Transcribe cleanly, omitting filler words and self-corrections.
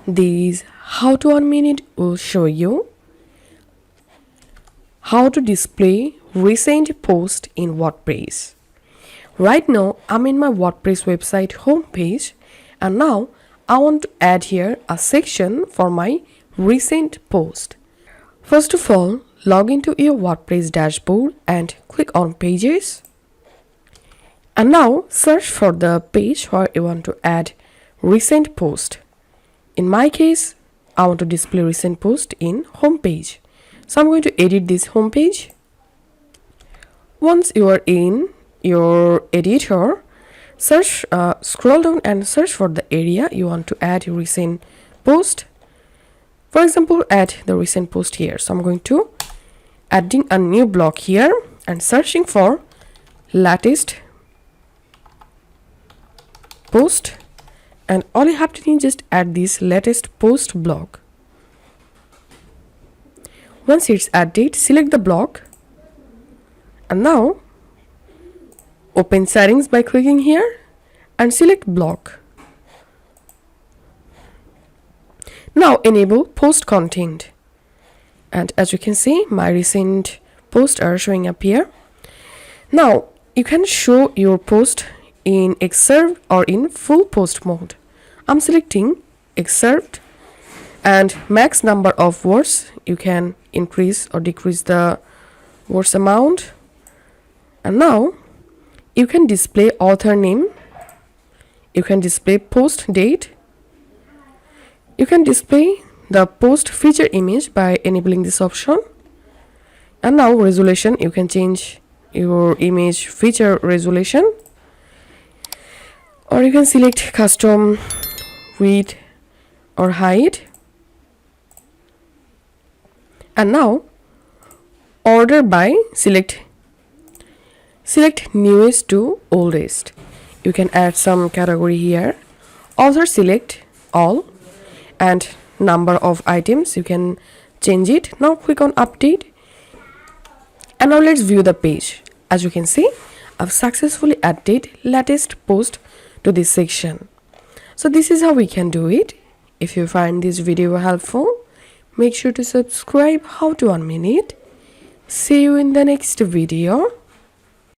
This how to 1 minute will show you how to display recent post in WordPress. Right now I'm in my WordPress website homepage, and now I want to add here a section for my recent post. First of all, log into your WordPress dashboard and click on Pages. And now search for the page where you want to add recent post. In my case, I want to display recent post in homepage. So I'm going to edit this homepage. Once you are in your editor, scroll down and search for the area you want to add recent post. For example, add the recent post here. So I'm going to adding a new block here and searching for latest post, and all you have to do is just add this latest post block. Once it's added, select the block, and now open settings by clicking here and select block. Now enable post content, and as you can see, my recent posts are showing up here. Now you can show your post in excerpt or in full post mode. I'm selecting excerpt, and max number of words, you can increase or decrease the words amount. And now you can display author name, you can display post date, you can display the post feature image by enabling this option. And now resolution, you can change your image feature resolution, or you can select custom width or height. And now order by, select newest to oldest. You can add some category here. Author, select all, and number of items, you can change it. Now click on update, and now let's view the page. As you can see, I've successfully added latest post to this section. So this is how we can do it. If you find this video helpful, make sure to subscribe. How to 1 minute. See you in the next video.